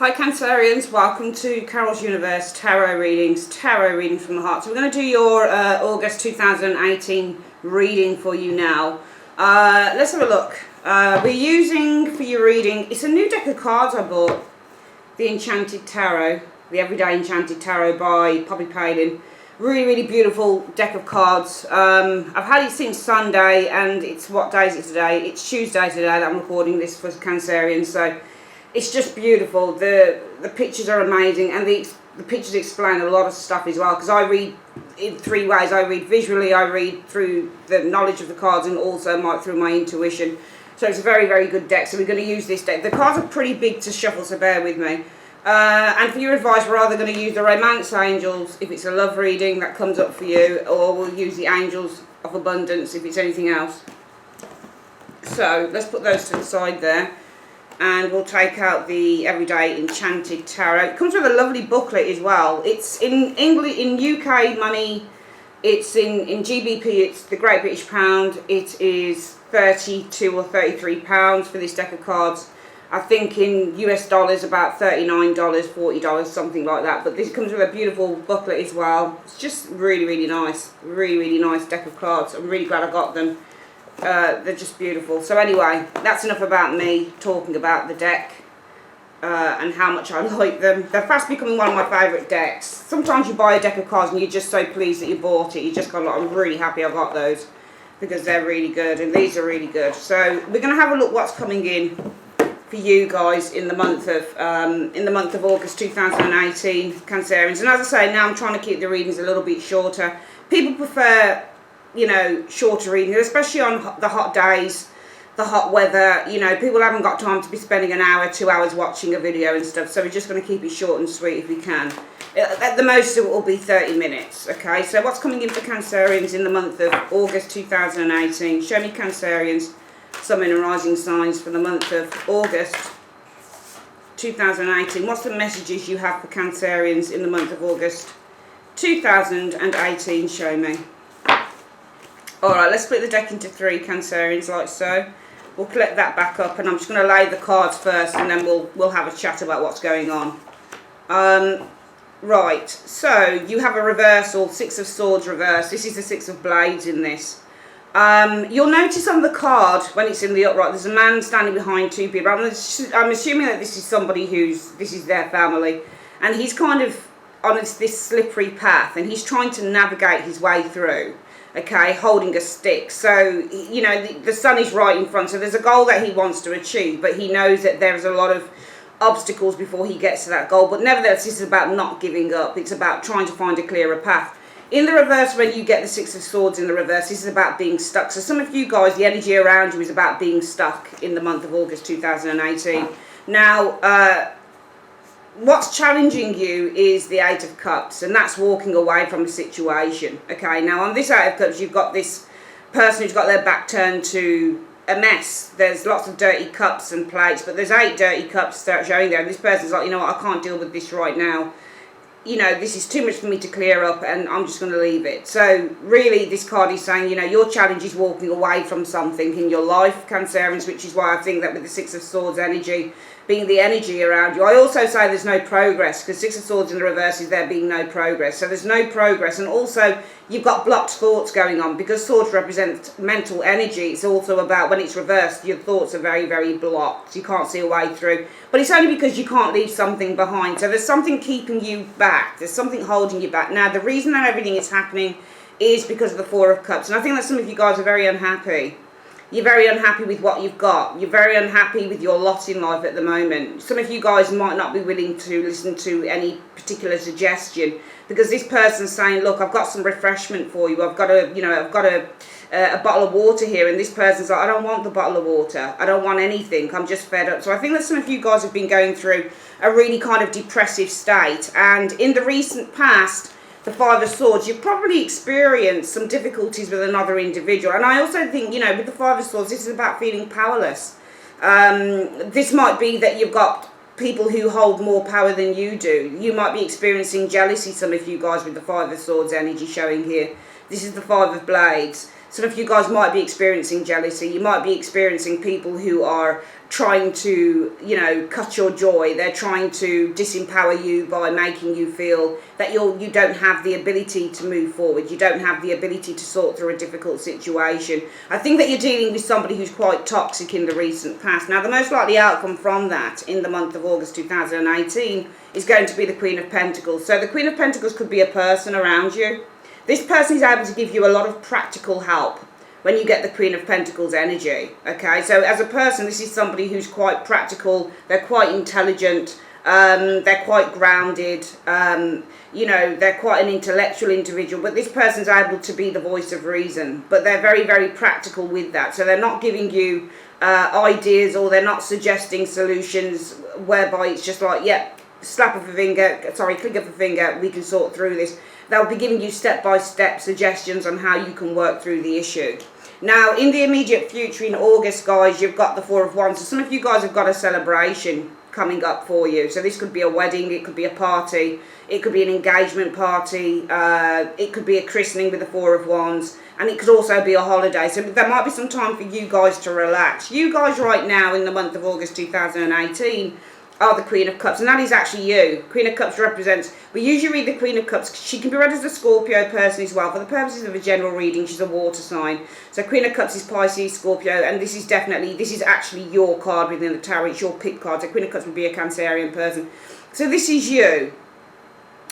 Hi Cancerians, welcome to Carol's Universe Tarot Readings from the Heart. So we're going to do your August 2018 reading for you now. Let's have a look. We're using for your reading, it's a new deck of cards I bought, the Enchanted Tarot, the Everyday Enchanted Tarot by Poppy Palin. Really beautiful deck of cards. I've had it since Sunday, and it's, what day is it today? It's Tuesday today that I'm recording this for Cancerians, so it's just beautiful. The pictures are amazing, and the pictures explain a lot of stuff as well, because I read in three ways. I read visually, I read through the knowledge of the cards, and also through my intuition. So it's a very good deck. So we're going to use this deck. The cards are pretty big to shuffle, so bear with me. And for your advice, we're either going to use the Romance Angels if it's a love reading that comes up for you, or we'll use the Angels of Abundance if it's anything else. So let's put those to the side there, and we'll take out the Everyday Enchanted Tarot. It comes with a lovely booklet as well. It's in English, in UK money, it's in GBP, it's the Great British Pound. It is £32 or £33 for this deck of cards. I think in US dollars about $39, $40, something like that. But this comes with a beautiful booklet as well. It's just really nice. Really nice deck of cards. I'm really glad I got them. They're just beautiful. So anyway, that's enough about me talking about the deck and how much I like them. They're fast becoming one of my favourite decks. Sometimes you buy a deck of cards and you're just so pleased that you bought it. You just go, I'm really happy I got those, because they're really good, and these are really good. So we're going to have a look what's coming in for you guys in the month of August 2018, Cancerians. And as I say, now I'm trying to keep the readings a little bit shorter. People prefer, you know, shorter readings, especially on the hot days, the hot weather. You know, people haven't got time to be spending an hour, 2 hours watching a video and stuff, so we're just going to keep it short and sweet if we can. At the most it will be 30 minutes, okay? So what's coming in for Cancerians in the month of August 2018? Show me, Cancerians, Sun and Rising signs for the month of August 2018. What's the messages you have for Cancerians in the month of August 2018? Show me. Alright, let's split the deck into three, Cancerians, like so. We'll collect that back up, and I'm just going to lay the cards first, and then we'll have a chat about what's going on. Right, so you have a reversal, Six of Swords reverse. This is the Six of Blades in this. You'll notice on the card, when it's in the upright, there's a man standing behind two people. I'm assuming that this is somebody this is their family, and he's kind of on this slippery path, and he's trying to navigate his way through, okay, holding a stick. So, you know, the sun is right in front, so there's a goal that he wants to achieve, but he knows that there's a lot of obstacles before he gets to that goal. But nevertheless, this is about not giving up. It's about trying to find a clearer path. In the reverse, when you get the Six of Swords in the reverse, this is about being stuck. So some of you guys, the energy around you is about being stuck in the month of August 2018. Now, what's challenging you is the Eight of Cups, and that's walking away from a situation. Okay, now on this Eight of Cups, you've got this person who's got their back turned to a mess. There's lots of dirty cups and plates, but there's 8 dirty cups showing there, and this person's like, you know what, I can't deal with this right now. You know, this is too much for me to clear up, and I'm just going to leave it. So really, this card is saying, you know, your challenge is walking away from something in your life, Cancerians, which is why I think that with the Six of Swords energy being the energy around you, I also say there's no progress, because Six of Swords in the reverse is there being no progress. So there's no progress, and also you've got blocked thoughts going on, because swords represent mental energy. It's also about, when it's reversed, your thoughts are very blocked. You can't see a way through, but it's only because you can't leave something behind. So there's something keeping you back. There's something holding you back. Now, the reason that everything is happening is because of the Four of Cups, and I think that some of you guys are very unhappy. You're very unhappy with what you've got. You're very unhappy with your lot in life at the moment. Some of you guys might not be willing to listen to any particular suggestion, because this person's saying, look, I've got some refreshment for you. I've got a bottle of water here, and this person's like, I don't want the bottle of water. I don't want anything. I'm just fed up. So I think that some of you guys have been going through a really kind of depressive state, and in the recent past, the Five of Swords, you've probably experienced some difficulties with another individual. And I also think, you know, with the Five of Swords, this is about feeling powerless. This might be that you've got people who hold more power than you do. You might be experiencing jealousy, some of you guys, with the Five of Swords energy showing here. This is the Five of Blades. Some of you guys might be experiencing jealousy. You might be experiencing people who are trying to, you know, cut your joy. They're trying to disempower you by making you feel that you don't have the ability to move forward. You don't have the ability to sort through a difficult situation. I think that you're dealing with somebody who's quite toxic in the recent past. Now, the most likely outcome from that in the month of August 2018 is going to be the Queen of Pentacles. So the Queen of Pentacles could be a person around you. This person is able to give you a lot of practical help when you get the Queen of Pentacles energy. Okay, so as a person, this is somebody who's quite practical, they're quite intelligent, they're quite grounded, you know, they're quite an intellectual individual, but this person's able to be the voice of reason, but they're very, very practical with that. So they're not giving you ideas, or they're not suggesting solutions whereby it's just like, yeah, slap of a finger, sorry, click of a finger, we can sort through this. They'll be giving you step-by-step suggestions on how you can work through the issue. Now, in the immediate future, in August, guys, you've got the Four of Wands. So some of you guys have got a celebration coming up for you. So this could be a wedding, it could be a party, it could be an engagement party, it could be a christening with the Four of Wands, and it could also be a holiday. So there might be some time for you guys to relax. You guys right now in the month of August 2018 are the Queen of Cups, and that is actually you. Queen of Cups represents, we usually read the Queen of Cups, she can be read as a Scorpio person as well. For the purposes of a general reading, she's a water sign. So Queen of Cups is Pisces, Scorpio, and this is actually your card within the tarot. It's your pick card. So Queen of Cups would be a Cancerian person. So this is you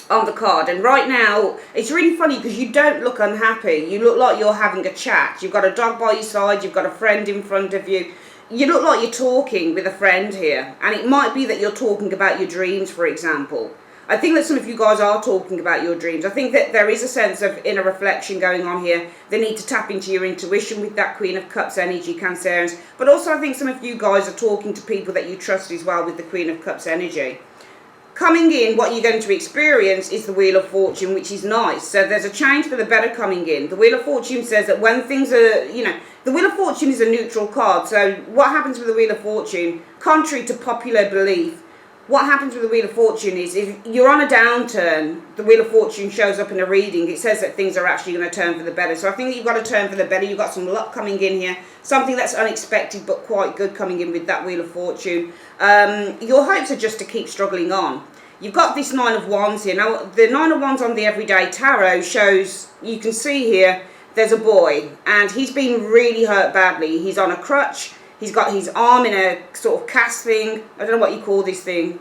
on the card, and right now it's really funny because you don't look unhappy. You look like you're having a chat. You've got a dog by your side, you've got a friend in front of you. You look like you're talking with a friend here, and it might be that you're talking about your dreams, for example. I think that some of you guys are talking about your dreams. I think that there is a sense of inner reflection going on here. They need to tap into your intuition with that Queen of Cups energy, Cancerians. But also I think some of you guys are talking to people that you trust as well with the Queen of Cups energy. Coming in, what you're going to experience is the Wheel of Fortune, which is nice. So there's a change for the better coming in. The Wheel of Fortune says that when things are, you know, the Wheel of Fortune is a neutral card. So what happens with the Wheel of Fortune, contrary to popular belief, what happens with the Wheel of Fortune is if you're on a downturn, the Wheel of Fortune shows up in a reading, it says that things are actually going to turn for the better. So I think that you've got to turn for the better. You've got some luck coming in here, something that's unexpected but quite good coming in with that Wheel of Fortune. Your hopes are just to keep struggling on. You've got this Nine of Wands here. Now, the Nine of Wands on the Everyday Tarot shows, you can see here, there's a boy, and he's been really hurt badly. He's on a crutch. He's got his arm in a sort of cast thing. I don't know what you call this thing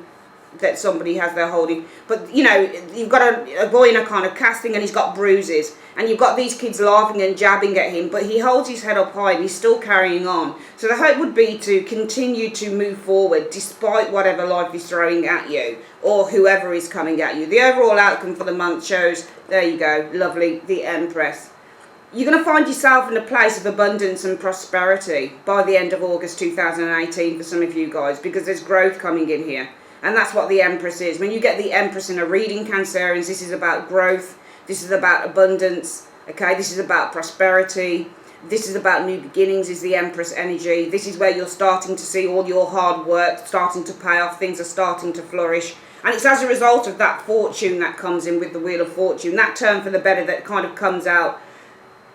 that somebody has there holding. But, you know, you've got a boy in a kind of cast thing, and he's got bruises. And you've got these kids laughing and jabbing at him, but he holds his head up high and he's still carrying on. So the hope would be to continue to move forward despite whatever life is throwing at you, or whoever is coming at you. The overall outcome for the month shows, there you go, lovely, the Empress. You're going to find yourself in a place of abundance and prosperity by the end of August 2018 for some of you guys, because there's growth coming in here. And that's what the Empress is. When you get the Empress in a reading, Cancerians, this is about growth. This is about abundance. Okay, this is about prosperity. This is about new beginnings, is the Empress energy. This is where you're starting to see all your hard work starting to pay off. Things are starting to flourish. And it's as a result of that fortune that comes in with the Wheel of Fortune. That turn for the better that kind of comes out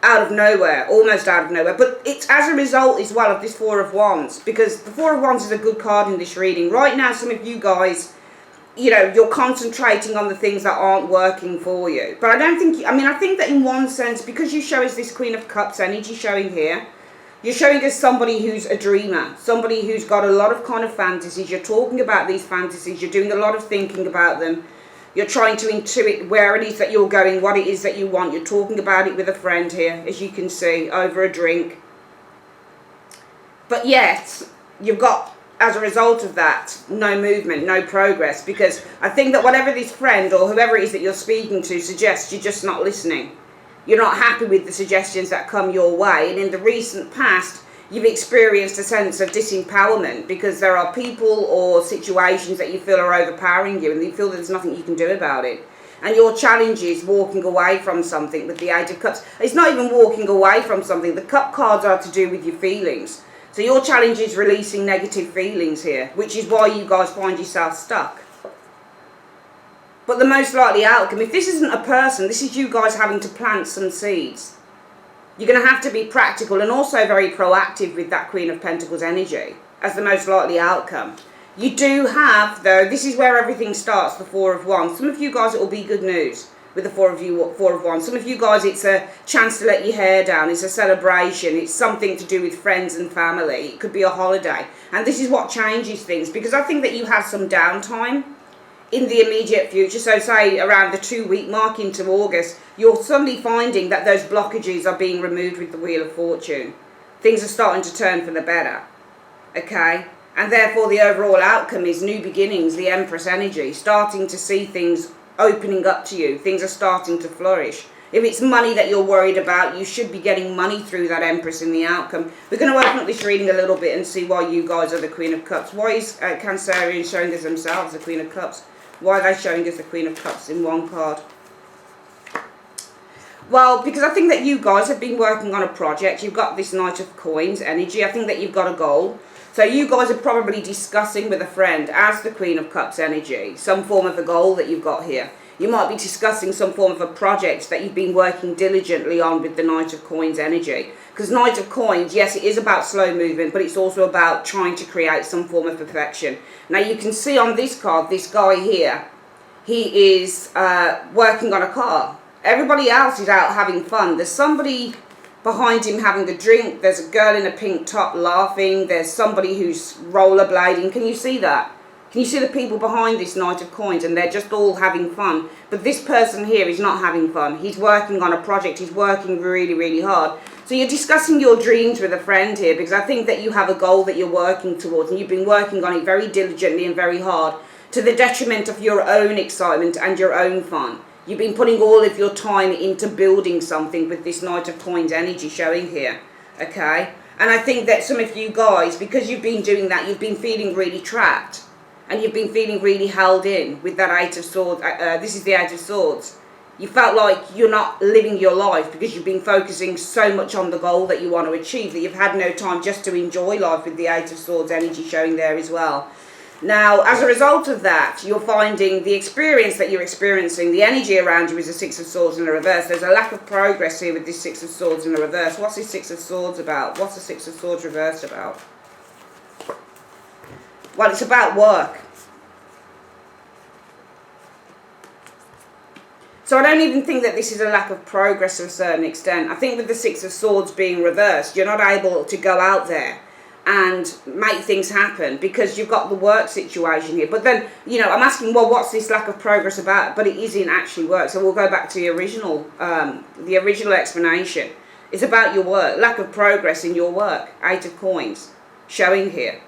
of nowhere, almost out of nowhere. But it's as a result as well of this Four of Wands, because the Four of Wands is a good card in this reading. Right now, some of you guys, you know, you're concentrating on the things that aren't working for you. But I don't think, I think that in one sense, because you show us this Queen of Cups energy showing here, you're showing us somebody who's a dreamer, somebody who's got a lot of kind of fantasies. You're talking about these fantasies, you're doing a lot of thinking about them. You're trying to intuit where it is that you're going, what it is that you want. You're talking about it with a friend here, as you can see, over a drink. But yet, you've got, as a result of that, no movement, no progress. Because I think that whatever this friend or whoever it is that you're speaking to suggests, you're just not listening. You're not happy with the suggestions that come your way. And in the recent past, you've experienced a sense of disempowerment because there are people or situations that you feel are overpowering you and you feel that there's nothing you can do about it. And your challenge is walking away from something with the Eight of Cups. It's not even walking away from something. The Cup cards are to do with your feelings. So your challenge is releasing negative feelings here, which is why you guys find yourself stuck. But the most likely outcome, if this isn't a person, this is you guys having to plant some seeds. You're going to have to be practical and also very proactive with that Queen of Pentacles energy as the most likely outcome. You do have, though, this is where everything starts, the Four of Wands. Some of you guys, it will be good news with the Four of Wands. Some of you guys, it's a chance to let your hair down. It's a celebration. It's something to do with friends and family. It could be a holiday. And this is what changes things, because I think that you have some downtime in the immediate future. So say around the 2-week mark into August, you're suddenly finding that those blockages are being removed with the Wheel of Fortune. Things are starting to turn for the better. Okay? And therefore the overall outcome is new beginnings, the Empress energy, starting to see things opening up to you. Things are starting to flourish. If it's money that you're worried about, you should be getting money through that Empress in the outcome. We're going to open up this reading a little bit and see why you guys are the Queen of Cups. Why is Cancerian showing us themselves the Queen of Cups? Why are they showing us the Queen of Cups in one card? Well, because I think that you guys have been working on a project. You've got this Knight of Coins energy. I think that you've got a goal. So you guys are probably discussing with a friend as the Queen of Cups energy, some form of a goal that you've got here. You might be discussing some form of a project that you've been working diligently on with the Knight of Coins energy. Because Knight of Coins, yes, it is about slow movement, but it's also about trying to create some form of perfection. Now you can see on this card, this guy here, he is working on a car. Everybody else is out having fun. There's somebody behind him having a drink. There's a girl in a pink top laughing. There's somebody who's rollerblading. Can you see that? Can you see the people behind this Knight of Coins? And they're just all having fun. But this person here is not having fun. He's working on a project. He's working really, really hard. So you're discussing your dreams with a friend here, because I think that you have a goal that you're working towards, and you've been working on it very diligently and very hard, to the detriment of your own excitement and your own fun. You've been putting all of your time into building something with this Knight of Coins energy showing here, okay? And I think that some of you guys, because you've been doing that, you've been feeling really trapped, and you've been feeling really held in with that Eight of Swords. This is the Eight of Swords. You felt like you're not living your life because you've been focusing so much on the goal that you want to achieve that you've had no time just to enjoy life with the Eight of Swords energy showing there as well. Now, as a result of that, you're finding the experience that you're experiencing, the energy around you is the Six of Swords in the reverse. There's a lack of progress here with this Six of Swords in the reverse. What's this Six of Swords about? What's the Six of Swords reversed about? Well, it's about work. So I don't even think that this is a lack of progress to a certain extent. I think with the Six of Swords being reversed, you're not able to go out there and make things happen because you've got the work situation here. But then, you know, I'm asking, well, what's this lack of progress about? But it isn't actually work. So we'll go back to the original explanation. It's about your work, lack of progress in your work. Eight of Coins showing here.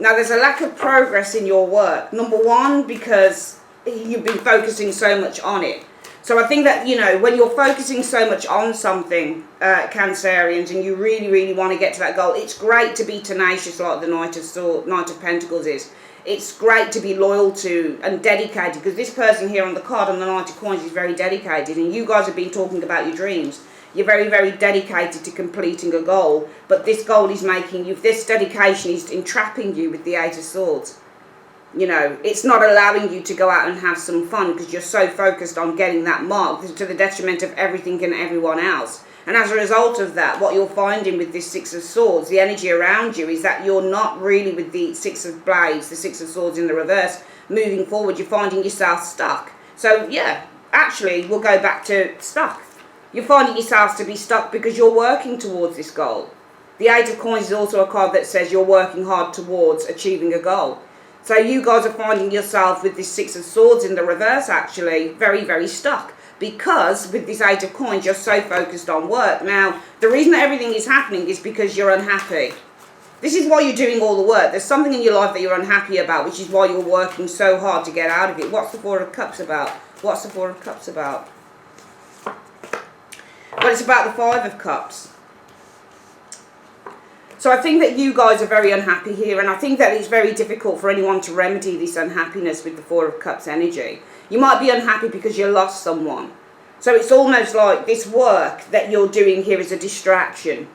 Now, there's a lack of progress in your work. Number one, because you've been focusing so much on it. So I think that, you know, when you're focusing so much on something, Cancerians, and you really, really want to get to that goal, it's great to be tenacious like the Knight of Pentacles is. It's great to be loyal to and dedicated, because this person here on the card on the Knight of Coins is very dedicated, and you guys have been talking about your dreams. You're very, very dedicated to completing a goal, but this goal is making you, this dedication is entrapping you with the Eight of Swords. You know, it's not allowing you to go out and have some fun because you're so focused on getting that mark to the detriment of everything and everyone else. And as a result of that, what you're finding with this Six of Swords, the energy around you, is that you're not really with the Six of Blades, the Six of Swords in the reverse, moving forward. You're finding yourself stuck. So, yeah, actually, we'll go back to stuck. You're finding yourselves to be stuck because you're working towards this goal. The Eight of Coins is also a card that says you're working hard towards achieving a goal. So you guys are finding yourself with this Six of Swords in the reverse, actually, very, very stuck. Because with this Eight of Coins, you're so focused on work. Now, the reason that everything is happening is because you're unhappy. This is why you're doing all the work. There's something in your life that you're unhappy about, which is why you're working so hard to get out of it. What's the Four of Cups about? What's the Four of Cups about? Well, it's about the Five of Cups. So I think that you guys are very unhappy here, and I think that it's very difficult for anyone to remedy this unhappiness with the Four of Cups energy. You might be unhappy because you lost someone. So it's almost like this work that you're doing here is a distraction.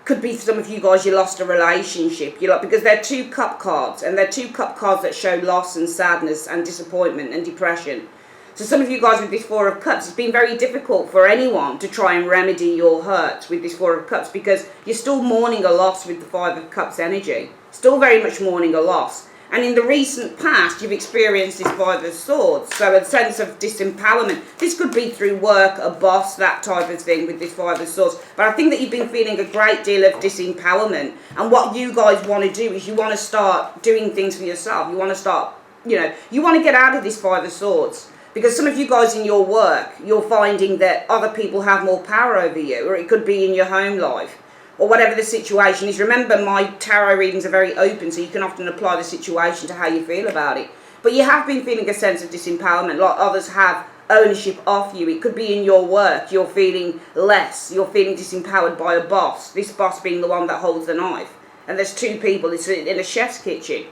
Could be for some of you guys, you lost a relationship. Because they're two cup cards, and they're two cup cards that show loss and sadness and disappointment and depression. So some of you guys with this Four of Cups, it's been very difficult for anyone to try and remedy your hurt with this Four of Cups because you're still mourning a loss with the Five of Cups energy. Still very much mourning a loss. And in the recent past, you've experienced this Five of Swords. So a sense of disempowerment. This could be through work, a boss, that type of thing with this Five of Swords. But I think that you've been feeling a great deal of disempowerment. And what you guys want to do is you want to start doing things for yourself. You want to start, you want to get out of this Five of Swords. Because some of you guys in your work, you're finding that other people have more power over you. Or it could be in your home life. Or whatever the situation is. Remember, my tarot readings are very open, so you can often apply the situation to how you feel about it. But you have been feeling a sense of disempowerment, like others have ownership of you. It could be in your work, you're feeling less, you're feeling disempowered by a boss, this boss being the one that holds the knife. And there's two people, it's in a chef's kitchen.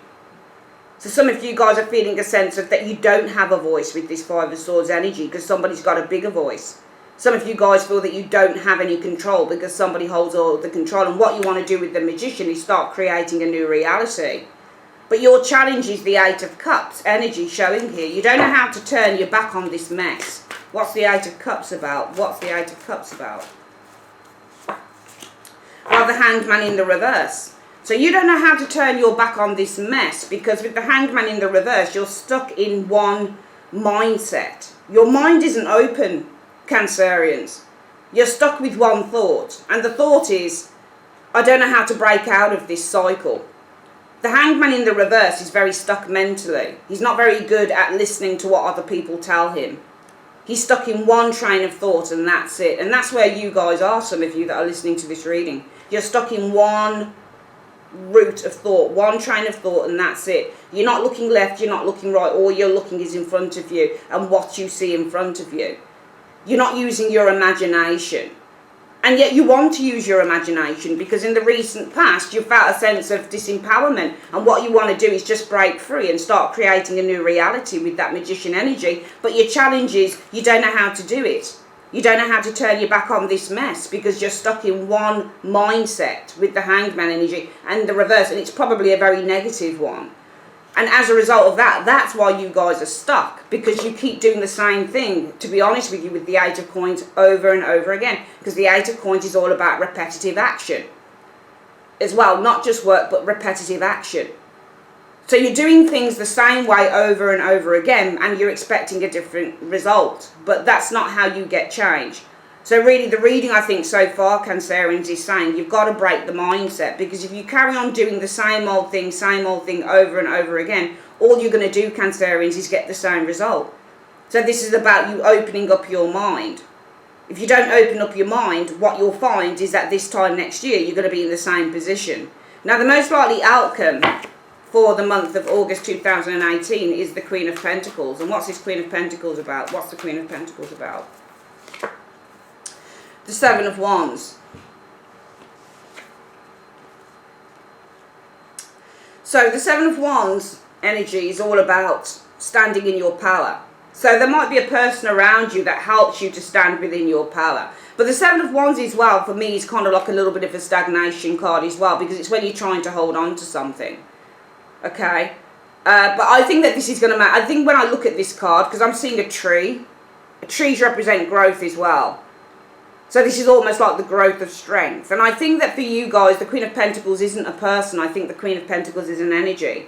So some of you guys are feeling a sense of that you don't have a voice with this Five of Swords energy because somebody's got a bigger voice. Some of you guys feel that you don't have any control because somebody holds all the control. And what you want to do with the Magician is start creating a new reality. But your challenge is the Eight of Cups energy showing here. You don't know how to turn your back on this mess. What's the Eight of Cups about? What's the Eight of Cups about? Well, the Hanged Man in the reverse. So you don't know how to turn your back on this mess because with the Hanged Man in the reverse, you're stuck in one mindset. Your mind isn't open, Cancerians. You're stuck with one thought, and the thought is, I don't know how to break out of this cycle. The Hanged Man in the reverse is very stuck mentally. He's not very good at listening to what other people tell him. He's stuck in one train of thought and that's it. And that's where you guys are, some of you that are listening to this reading. You're stuck in one route of thought, one train of thought, and that's it. You're not looking left, you're not looking right, all you're looking is in front of you and what you see in front of you. You're not using your imagination. And yet you want to use your imagination because in the recent past you felt a sense of disempowerment, and what you want to do is just break free and start creating a new reality with that Magician energy. But your challenge is you don't know how to do it. You don't know how to turn your back on this mess because you're stuck in one mindset with the Hanged Man energy and the reverse, and it's probably a very negative one. And as a result of that, that's why you guys are stuck, because you keep doing the same thing, to be honest with you, with the Eight of Coins over and over again. Because the Eight of Coins is all about repetitive action as well, not just work, but repetitive action. So you're doing things the same way over and over again, and you're expecting a different result. But that's not how you get change. So really the reading, I think, so far, Cancerians, is saying you've got to break the mindset, because if you carry on doing the same old thing over and over again, all you're going to do, Cancerians, is get the same result. So this is about you opening up your mind. If you don't open up your mind, what you'll find is that this time next year, you're going to be in the same position. Now, the most likely outcome for the month of August 2018 is the Queen of Pentacles. And what's this Queen of Pentacles about? What's the Queen of Pentacles about? The Seven of Wands. So the Seven of Wands energy is all about standing in your power. So there might be a person around you that helps you to stand within your power. But the Seven of Wands as well, for me, is kind of like a little bit of a stagnation card as well, because it's when you're trying to hold on to something. Okay? But I think that this is going to matter. I think when I look at this card, because I'm seeing a tree. Trees represent growth as well. So this is almost like the growth of strength. And I think that for you guys, the Queen of Pentacles isn't a person. I think the Queen of Pentacles is an energy.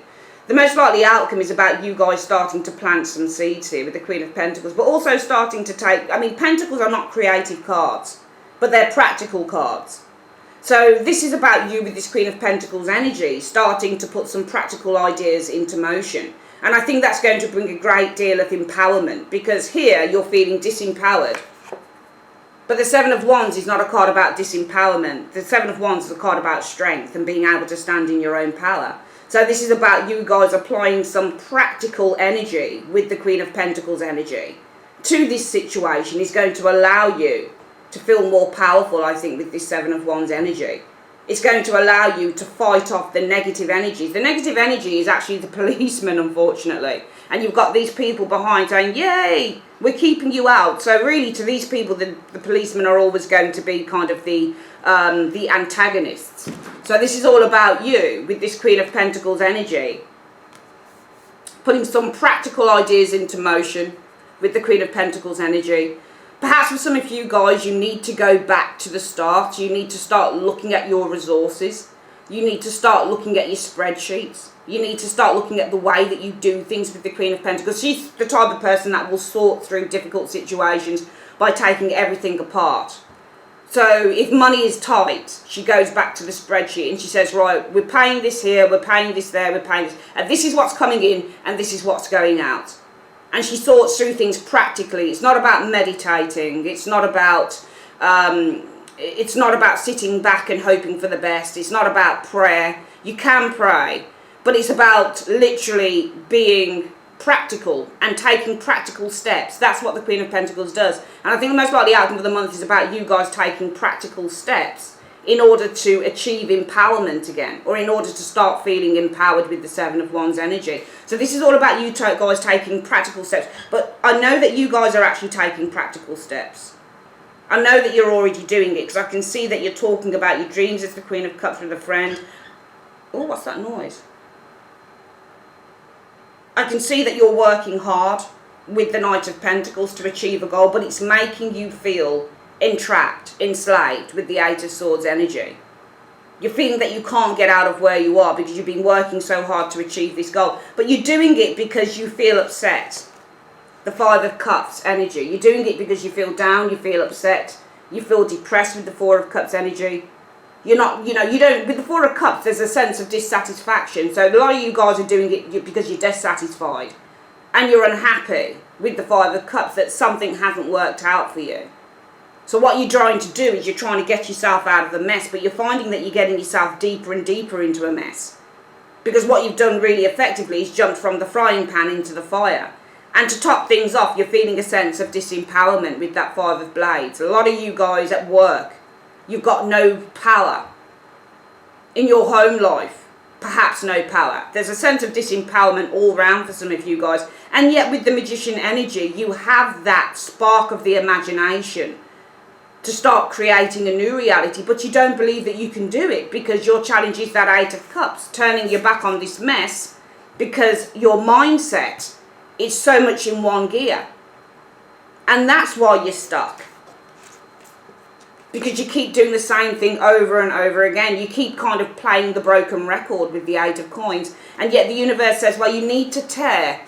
The most likely outcome is about you guys starting to plant some seeds here with the Queen of Pentacles. But also starting to take... I mean, Pentacles are not creative cards, but they're practical cards. So this is about you with this Queen of Pentacles energy, starting to put some practical ideas into motion. And I think that's going to bring a great deal of empowerment, because here you're feeling disempowered. But the Seven of Wands is not a card about disempowerment. The Seven of Wands is a card about strength and being able to stand in your own power. So this is about you guys applying some practical energy with the Queen of Pentacles energy to this situation is going to allow you to feel more powerful, I think, with this Seven of Wands energy. It's going to allow you to fight off the negative energies. The negative energy is actually the policeman, unfortunately. And you've got these people behind saying, yay, we're keeping you out. So really, to these people, the policemen are always going to be kind of the antagonists. So this is all about you, with this Queen of Pentacles energy, putting some practical ideas into motion, with the Queen of Pentacles energy. Perhaps for some of you guys, you need to go back to the start. You need to start looking at your resources. You need to start looking at your spreadsheets. You need to start looking at the way that you do things with the Queen of Pentacles. She's the type of person that will sort through difficult situations by taking everything apart. So if money is tight, she goes back to the spreadsheet and she says, right, we're paying this here, we're paying this there, we're paying this, and this is what's coming in and this is what's going out. And she sorts through things practically. It's not about meditating. It's not about sitting back and hoping for the best. It's not about prayer. You can pray, but it's about literally being practical and taking practical steps. That's what the Queen of Pentacles does. And I think the most likely outcome of the month is about you guys taking practical steps in order to achieve empowerment again, or in order to start feeling empowered with the Seven of Wands energy. So this is all about you guys taking practical steps. But I know that you guys are actually taking practical steps. I know that you're already doing it, because I can see that you're talking about your dreams as the Queen of Cups with a friend. Oh, what's that noise? I can see that you're working hard with the Knight of Pentacles to achieve a goal, but it's making you feel entrapped, enslaved with the Eight of Swords energy. You're feeling that you can't get out of where you are because you've been working so hard to achieve this goal. But you're doing it because you feel upset. The Five of Cups energy. You're doing it because you feel down, you feel upset, you feel depressed with the Four of Cups energy. You're not, you don't, with the Four of Cups, there's a sense of dissatisfaction. So a lot of you guys are doing it because you're dissatisfied. And you're unhappy with the Five of Cups that something hasn't worked out for you. So what you're trying to do is you're trying to get yourself out of the mess, but you're finding that you're getting yourself deeper and deeper into a mess. Because what you've done really effectively is jumped from the frying pan into the fire. And to top things off, you're feeling a sense of disempowerment with that Five of Blades. A lot of you guys at work, you've got no power. In your home life, perhaps no power. There's a sense of disempowerment all round for some of you guys. And yet with the Magician energy, you have that spark of the imagination to start creating a new reality, but you don't believe that you can do it because your challenge is that Eight of Cups, turning your back on this mess because your mindset is so much in one gear. And that's why you're stuck. Because you keep doing the same thing over and over again. You keep kind of playing the broken record with the Eight of Coins. And yet the universe says, well, you need to tear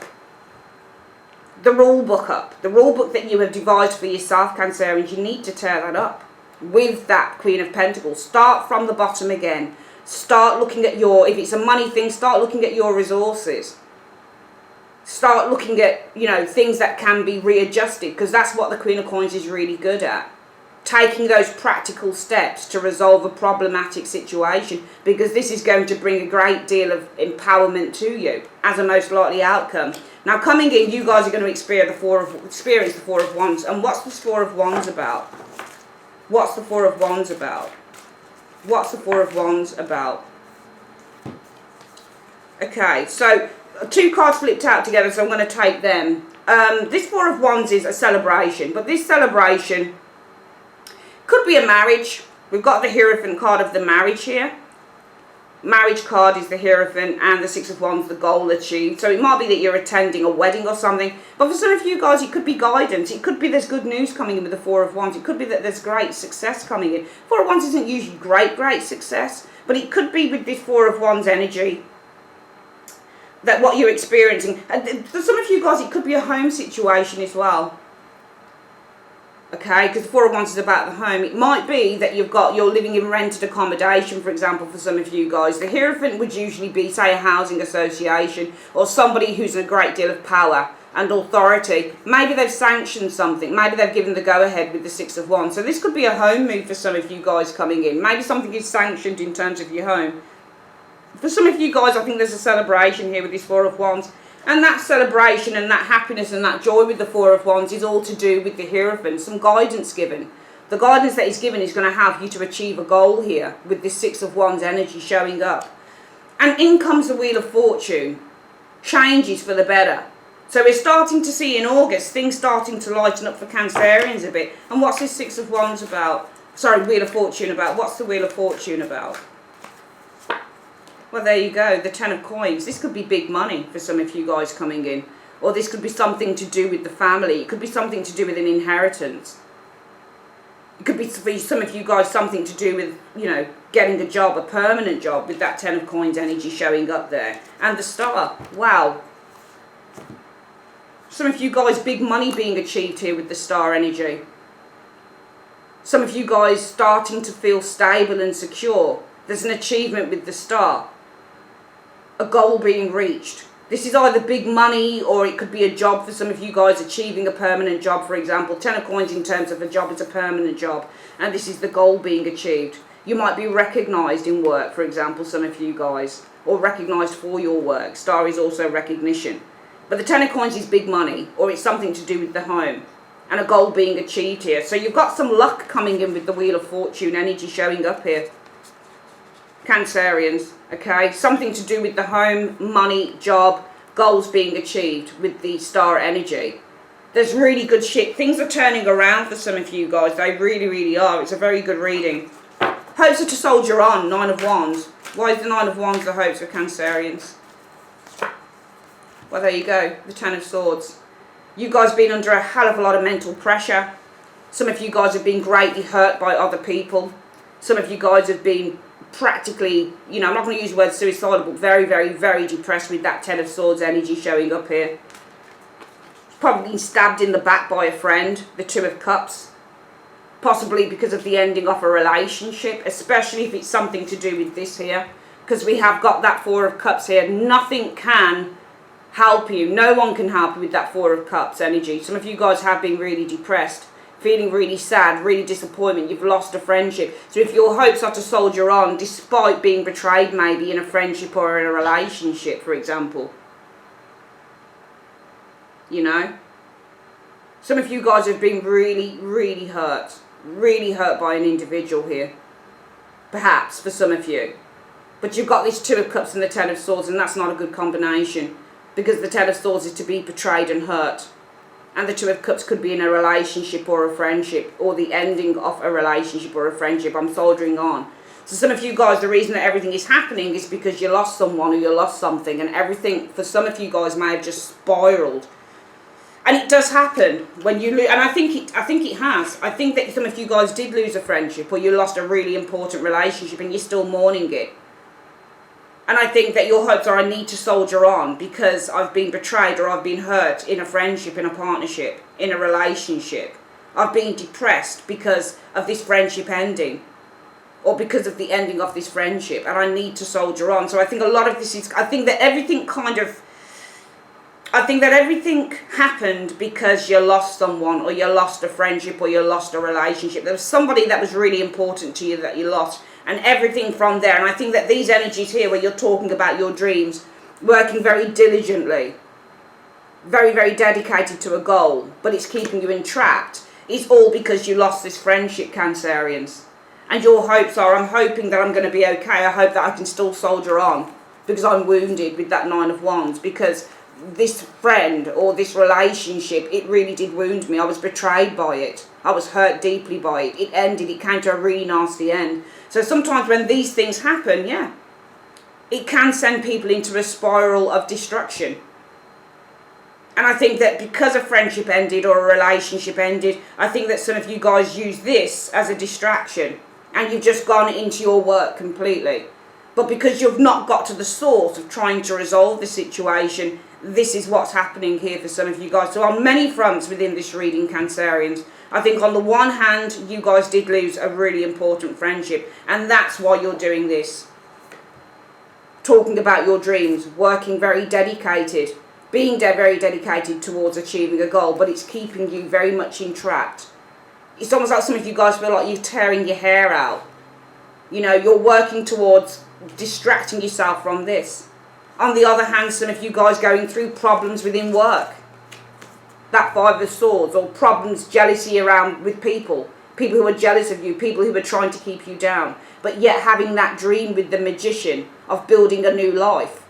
the rule book up. The rule book that you have devised for yourself, Cancerians, you need to tear that up with that Queen of Pentacles. Start from the bottom again. Start looking at if it's a money thing, start looking at your resources. Start looking at, things that can be readjusted, because that's what the Queen of Coins is really good at. Taking those practical steps to resolve a problematic situation, because this is going to bring a great deal of empowerment to you as a most likely outcome. Now coming in, you guys are going to experience the Four of Wands. And what's the Four of Wands about? What's the Four of Wands about? What's the Four of Wands about? Okay, so two cards flipped out together, so I'm going to take them. This Four of Wands is a celebration, but this celebration could be a marriage. We've got the Hierophant card of the marriage here. Marriage card is the Hierophant, and the Six of Wands, the goal achieved. So it might be that you're attending a wedding or something. But for some of you guys, it could be guidance. It could be there's good news coming in with the Four of Wands. It could be that there's great success coming in. Four of Wands isn't usually great success. But it could be with this Four of Wands energy that what you're experiencing. And for some of you guys, it could be a home situation as well. Okay, because the Four of Wands is about the home. It might be that you're living in rented accommodation, for example, for some of you guys. The Hierophant would usually be, say, a housing association or somebody who's in a great deal of power and authority. Maybe they've sanctioned something. Maybe they've given the go-ahead with the Six of Wands. So this could be a home move for some of you guys coming in. Maybe something is sanctioned in terms of your home. For some of you guys, I think there's a celebration here with this Four of Wands. And that celebration and that happiness and that joy with the Four of Wands is all to do with the Hierophant. Some guidance given. The guidance that is given is going to have you to achieve a goal here with this Six of Wands energy showing up. And in comes the Wheel of Fortune. Changes for the better. So we're starting to see in August things starting to lighten up for Cancerians a bit. And what's this Six of Wands about? Sorry, Wheel of Fortune about. What's the Wheel of Fortune about? Well, there you go, the Ten of Coins. This could be big money for some of you guys coming in. Or this could be something to do with the family. It could be something to do with an inheritance. It could be for some of you guys something to do with, you know, getting a job, a permanent job, with that Ten of Coins energy showing up there. And the Star. Wow. Some of you guys, big money being achieved here with the Star energy. Some of you guys starting to feel stable and secure. There's an achievement with the Star. A goal being reached. This is either big money, or it could be a job for some of you guys, achieving a permanent job, for example. Ten of Coins in terms of a job, it's a permanent job. And this is the goal being achieved. You might be recognised in work, for example, some of you guys. Or recognised for your work. Star is also recognition. But the Ten of Coins is big money, or it's something to do with the home. And a goal being achieved here. So you've got some luck coming in with the Wheel of Fortune energy showing up here. Cancerians, okay? Something to do with the home, money, job, goals being achieved with the Star energy. There's really good shit. Things are turning around for some of you guys. They really, really are. It's a very good reading. Hopes are to soldier on, Nine of Wands. Why is the Nine of Wands the hopes of Cancerians? Well, there you go. The Ten of Swords. You guys have been under a hell of a lot of mental pressure. Some of you guys have been greatly hurt by other people. Some of you guys have been practically, you know, I'm not going to use the word suicidal, but very, very, very depressed with that Ten of Swords energy showing up here. Probably been stabbed in the back by a friend, the Two of Cups. Possibly because of the ending of a relationship, especially if it's something to do with this here. Because we have got that Four of Cups here. Nothing can help you. No one can help you with that Four of Cups energy. Some of you guys have been really depressed, feeling really sad, really disappointment. You've lost a friendship. So if your hopes are to soldier on, despite being betrayed maybe in a friendship or in a relationship, for example. You know? Some of you guys have been really, really hurt. Really hurt by an individual here. Perhaps, for some of you. But you've got this Two of Cups and the Ten of Swords, and that's not a good combination. Because the Ten of Swords is to be betrayed and hurt. And the Two of Cups could be in a relationship or a friendship, or the ending of a relationship or a friendship. I'm soldiering on. So some of you guys, the reason that everything is happening is because you lost someone or you lost something, and everything for some of you guys may have just spiraled. And it does happen when you lose, and I think it has. I think that some of you guys did lose a friendship, or you lost a really important relationship and you're still mourning it. And I think that your hopes are, I need to soldier on because I've been betrayed or I've been hurt in a friendship, in a partnership, in a relationship. I've been depressed because of this friendship ending, or because of the ending of this friendship, and I need to soldier on. So I think a lot of this is, I think that everything happened because you lost someone, or you lost a friendship, or you lost a relationship. There was somebody that was really important to you that you lost. And everything from there. And I think that these energies here, where you're talking about your dreams, working very diligently, very, very dedicated to a goal, but it's keeping you entrapped, is all because you lost this friendship, Cancerians. And your hopes are, I'm hoping that I'm going to be okay. I hope that I can still soldier on because I'm wounded with that Nine of Wands. Because this friend or this relationship, it really did wound me. I was betrayed by it. I was hurt deeply by it. It ended. It came to a really nasty end. So sometimes when these things happen, yeah, it can send people into a spiral of destruction. And I think that because a friendship ended or a relationship ended, I think that some of you guys use this as a distraction. And you've just gone into your work completely. But because you've not got to the source of trying to resolve the situation, this is what's happening here for some of you guys. So on many fronts within this reading, Cancerians, I think on the one hand, you guys did lose a really important friendship. And that's why you're doing this. Talking about your dreams, working very dedicated, being very dedicated towards achieving a goal, but it's keeping you very much entrapped. It's almost like some of you guys feel like you're tearing your hair out. You know, you're working towards distracting yourself from this. On the other hand, some of you guys going through problems within work. That Five of Swords, or problems, jealousy around with people. People who are jealous of you, people who are trying to keep you down. But yet having that dream with the Magician of building a new life.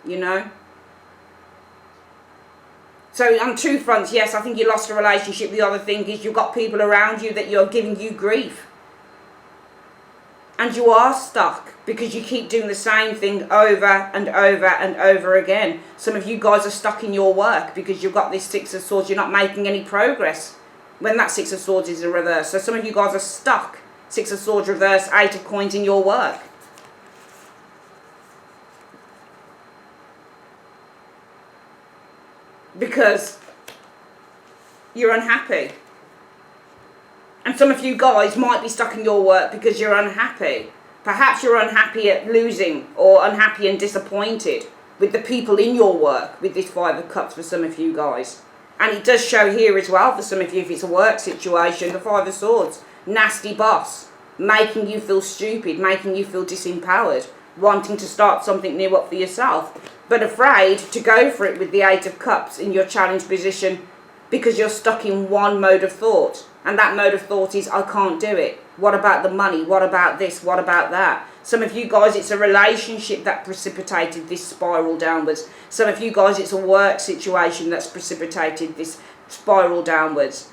You know? So on two fronts, yes, I think you lost a relationship. The other thing is you've got people around you that you're giving you grief. And you are stuck because you keep doing the same thing over and over and over again. Some of you guys are stuck in your work because you've got this Six of Swords. You're not making any progress when that Six of Swords is in reverse. So some of you guys are stuck. Six of Swords reverse, Eight of Coins in your work. Because you're unhappy. And some of you guys might be stuck in your work because you're unhappy. Perhaps you're unhappy at losing or unhappy and disappointed with the people in your work with this Five of Cups for some of you guys. And it does show here as well for some of you if it's a work situation, the Five of Swords. Nasty boss, making you feel stupid, making you feel disempowered, wanting to start something new up for yourself, but afraid to go for it with the Eight of Cups in your challenge position because you're stuck in one mode of thought. And that mode of thought is, I can't do it. What about the money? What about this? What about that? Some of you guys, it's a relationship that precipitated this spiral downwards. Some of you guys, it's a work situation that's precipitated this spiral downwards.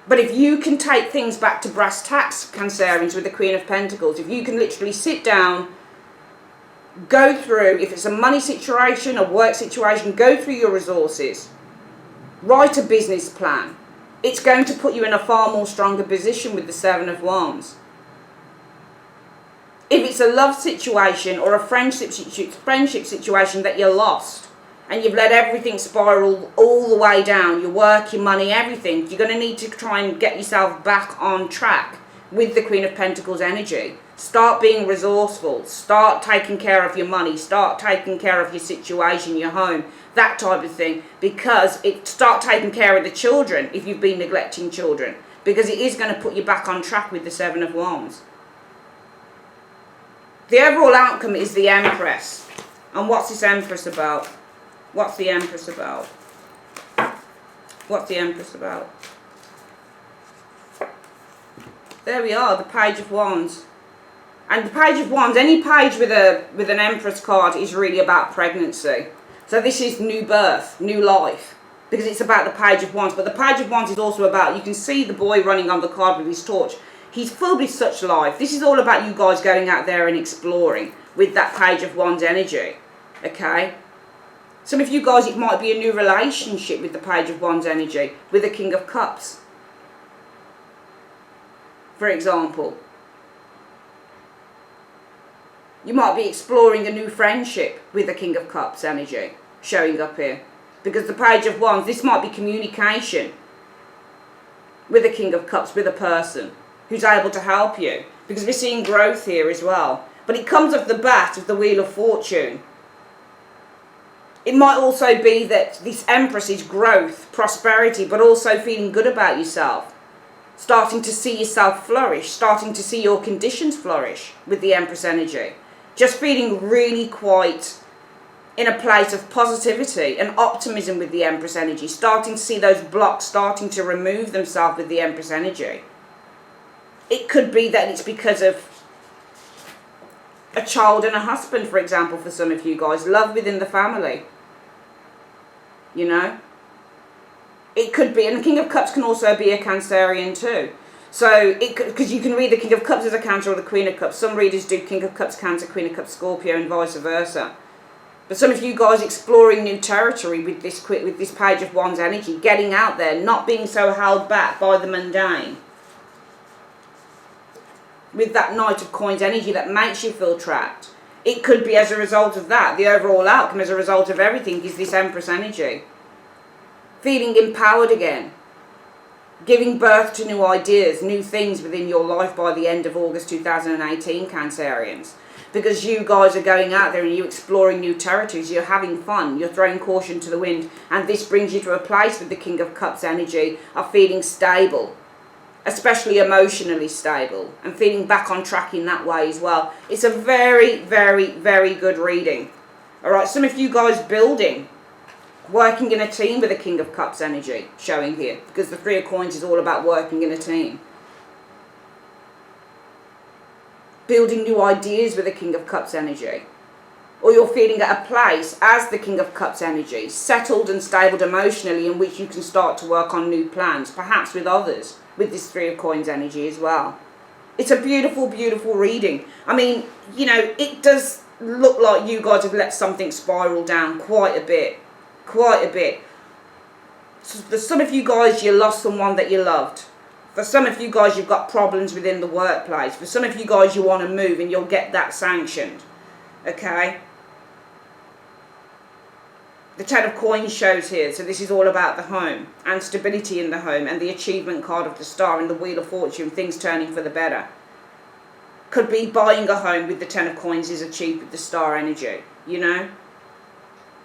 But if you can take things back to brass tacks, Cancerians, with the Queen of Pentacles, if you can literally sit down, go through, if it's a money situation, a work situation, go through your resources, write a business plan. It's going to put you in a far more stronger position with the Seven of Wands. If it's a love situation or a friendship situation that you're lost and you've let everything spiral all the way down, your work, your money, everything, you're going to need to try and get yourself back on track with the Queen of Pentacles energy. Start being resourceful. Start taking care of your money. Start taking care of your situation, your home, that type of thing. Because start taking care of the children if you've been neglecting children. Because it is going to put you back on track with the Seven of Wands. The overall outcome is the Empress. And what's this Empress about? What's the Empress about? What's the Empress about? There we are, the Page of Wands. And the Page of Wands, any page with an Empress card is really about pregnancy. So this is new birth, new life, because it's about the Page of Wands. But the Page of Wands is also about, you can see the boy running on the card with his torch. He's filled with such life. This is all about you guys going out there and exploring with that Page of Wands energy. Okay? Some of you guys, it might be a new relationship with the Page of Wands energy, with the King of Cups, for example. You might be exploring a new friendship with the King of Cups energy showing up here. Because the Page of Wands, this might be communication with the King of Cups, with a person who's able to help you. Because we're seeing growth here as well. But it comes off the bat of the Wheel of Fortune. It might also be that this Empress is growth, prosperity, but also feeling good about yourself. Starting to see yourself flourish, starting to see your conditions flourish with the Empress energy. Just feeling really quite in a place of positivity and optimism with the Empress energy. Starting to see those blocks starting to remove themselves with the Empress energy. It could be that it's because of a child and a husband, for example, for some of you guys. Love within the family. You know? It could be, and the King of Cups can also be a Cancerian too. So, because you can read the King of Cups as a Cancer or the Queen of Cups. Some readers do King of Cups Cancer, Queen of Cups Scorpio, and vice versa. But some of you guys exploring new territory with this Page of Wands energy, getting out there, not being so held back by the mundane. With that Knight of Coins energy that makes you feel trapped. It could be as a result of that. The overall outcome as a result of everything is this Empress energy. Feeling empowered again. Giving birth to new ideas, new things within your life by the end of August 2018, Cancerians. Because you guys are going out there and you're exploring new territories, you're having fun, you're throwing caution to the wind, and this brings you to a place with the King of Cups energy of feeling stable, especially emotionally stable, and feeling back on track in that way as well. It's a very, very, very good reading. Alright, some of you guys building, working in a team with the King of Cups energy showing here, because the Three of Coins is all about working in a team. Building new ideas with the King of Cups energy. Or you're feeling at a place as the King of Cups energy, settled and stable emotionally, in which you can start to work on new plans, perhaps with others, with this Three of Coins energy as well. It's a beautiful, beautiful reading. I mean, you know, it does look like you guys have let something spiral down quite a bit. Quite a bit. So for some of you guys, you lost someone that you loved. For some of you guys, you've got problems within the workplace. For some of you guys, you want to move and you'll get that sanctioned. Okay? The Ten of Coins shows here, so this is all about the home and stability in the home and the achievement card of the Star and the Wheel of Fortune, things turning for the better. Could be buying a home with the Ten of Coins is achieved with the Star energy, you know.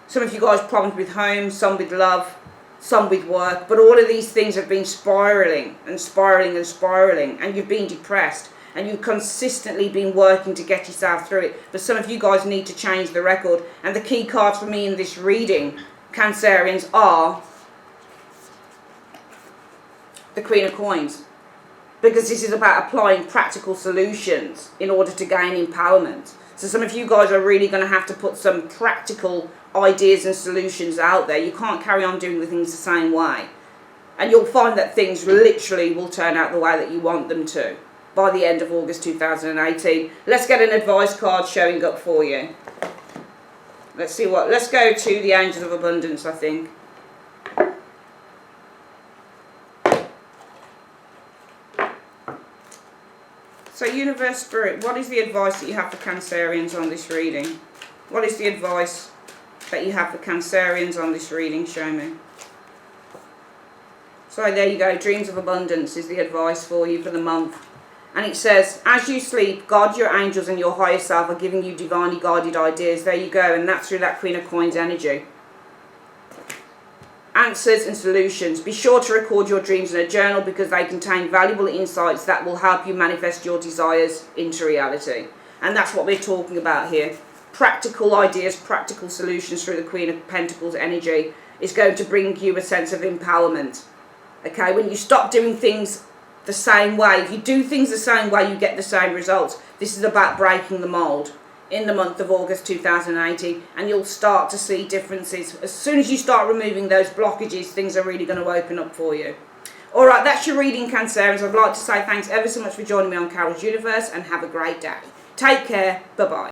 Some of you guys problems with home, some with love, some with work, but all of these things have been spiraling and spiraling and spiraling, and you've been depressed. And you've consistently been working to get yourself through it. But some of you guys need to change the record. And the key cards for me in this reading, Cancerians, are the Queen of Coins. Because this is about applying practical solutions in order to gain empowerment. So some of you guys are really going to have to put some practical ideas and solutions out there. You can't carry on doing the things the same way. And you'll find that things literally will turn out the way that you want them to by the end of August 2018. Let's get an advice card showing up for you. Let's see what, let's go to the Angels of Abundance, I think. So Universe Spirit, what is the advice that you have for Cancerians on this reading? What is the advice that you have for Cancerians on this reading? Show me. So there you go, Dreams of Abundance is the advice for you for the month. And it says, as you sleep, God, your angels and your higher self are giving you divinely guided ideas. There you go, and that's through that Queen of Coins energy. Answers and solutions. Be sure to record your dreams in a journal because they contain valuable insights that will help you manifest your desires into reality. And that's what we're talking about here. Practical ideas, practical solutions through the Queen of Pentacles energy is going to bring you a sense of empowerment. Okay, when you stop doing things the same way, if you do things the same way, you get the same results. This is about breaking the mold in the month of August 2018, and you'll start to see differences. As soon as you start removing those blockages, things are really going to open up for you. Alright, that's your reading, Cancerians. I'd like to say thanks ever so much for joining me on Carol's Universe, and have a great day. Take care. Bye-bye.